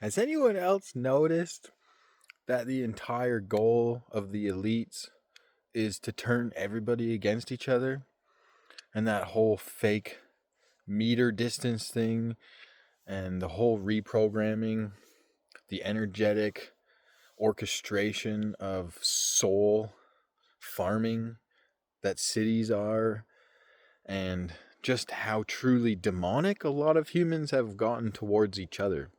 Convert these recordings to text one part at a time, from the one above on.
Has anyone else noticed that the entire goal of the elites is to turn everybody against each other? And that whole fake meter distance thing and the whole reprogramming, the energetic orchestration of soul farming that cities are, and just how truly demonic a lot of humans have gotten towards each other.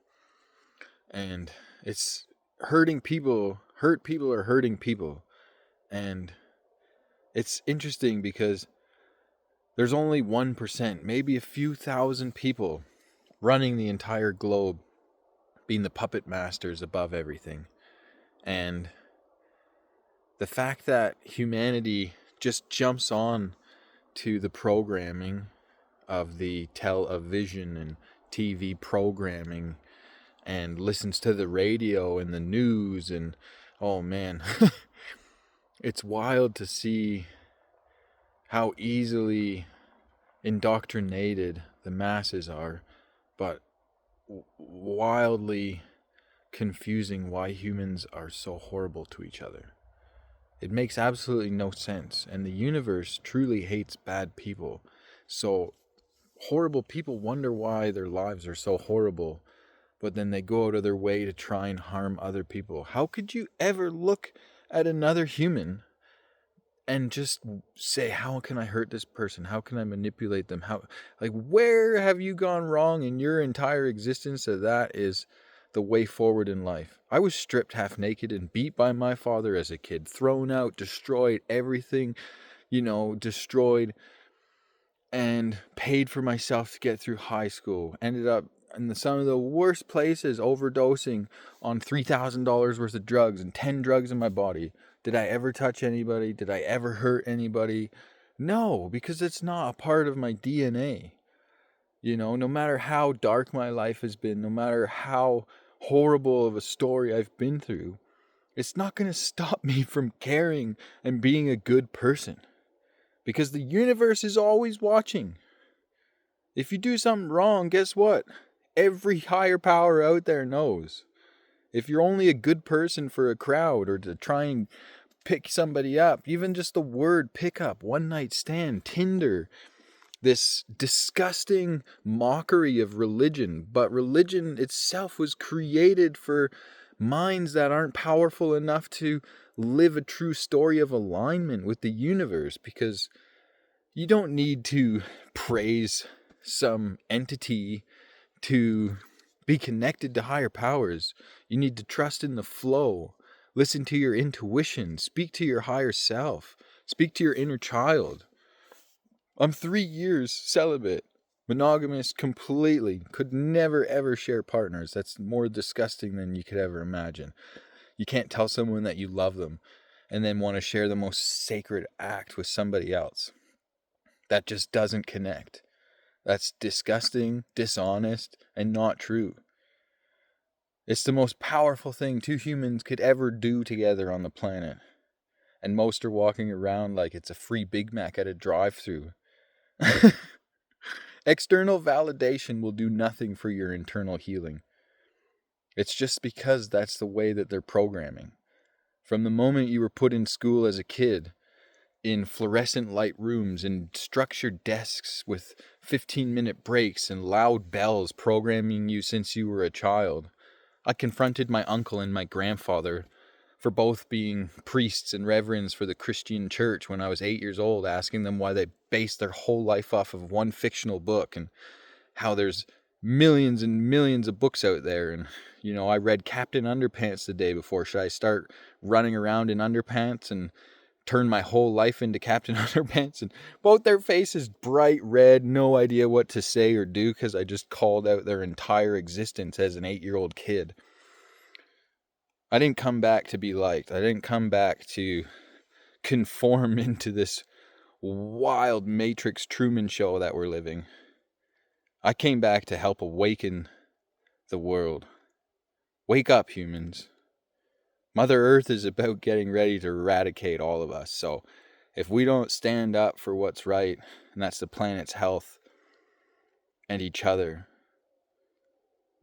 And it's hurting people. Hurt people are hurting people. And it's interesting because there's only 1%, maybe a few thousand people running the entire globe, being the puppet masters above everything. And the fact that humanity just jumps on to the programming of the television and TV programming and listens to the radio and the news, and oh man, it's wild to see how easily indoctrinated the masses are, but wildly confusing why humans are so horrible to each other. It makes absolutely no sense, and the universe truly hates bad people. So horrible people wonder why their lives are so horrible, but then they go out of their way to try and harm other people. How could you ever look at another human and just say, how can I hurt this person? How can I manipulate them? Where have you gone wrong in your entire existence that is the way forward in life? I was stripped half naked and beat by my father as a kid, thrown out, destroyed everything, destroyed, and paid for myself to get through high school. Ended up in some of the worst places, overdosing on $3,000 worth of drugs and 10 drugs in my body. Did I ever touch anybody? Did I ever hurt anybody? No, because it's not a part of my DNA. No matter how dark my life has been, no matter how horrible of a story I've been through, it's not going to stop me from caring and being a good person. Because the universe is always watching. If you do something wrong, guess what? Every higher power out there knows. If you're only a good person for a crowd or to try and pick somebody up, even just the word pickup, one night stand, Tinder, this disgusting mockery of religion. But religion itself was created for minds that aren't powerful enough to live a true story of alignment with the universe, because you don't need to praise some entity to be connected to higher powers. You need to trust in the flow. Listen to your intuition. Speak to your higher self. Speak to your inner child. I'm 3 years celibate, monogamous completely. Could never ever share partners. That's more disgusting than you could ever imagine. You can't tell someone that you love them and then want to share the most sacred act with somebody else. That just doesn't connect. That's disgusting, dishonest, and not true. It's the most powerful thing two humans could ever do together on the planet. And most are walking around like it's a free Big Mac at a drive-thru. External validation will do nothing for your internal healing. It's just because that's the way that they're programming. From the moment you were put in school as a kid, in fluorescent light rooms and structured desks with 15-minute breaks and loud bells programming you since you were a child, I confronted my uncle and my grandfather for both being priests and reverends for the Christian church when I was 8 years old, asking them why they based their whole life off of one fictional book and how there's millions and millions of books out there. And, I read Captain Underpants the day before. Should I start running around in underpants and turn my whole life into Captain Underpants? And both their faces bright red, no idea what to say or do because I just called out their entire existence as an 8-year-old kid. I didn't come back to be liked. I didn't come back to conform into this wild Matrix Truman show that we're living. I came back to help awaken the world. Wake up, humans. Mother Earth is about getting ready to eradicate all of us. So if we don't stand up for what's right, and that's the planet's health and each other,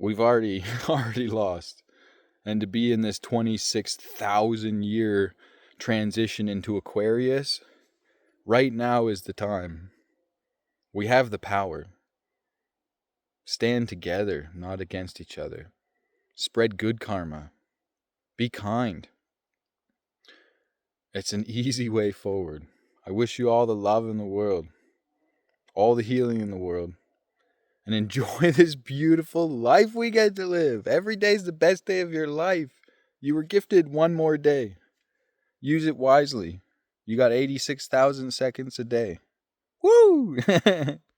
we've already already lost. And to be in this 26,000 year transition into Aquarius, right now is the time. We have the power. Stand together, not against each other. Spread good karma. Be kind. It's an easy way forward. I wish you all the love in the world, all the healing in the world, and enjoy this beautiful life we get to live. Every day's the best day of your life. You were gifted one more day. Use it wisely. You got 86,000 seconds a day. Woo!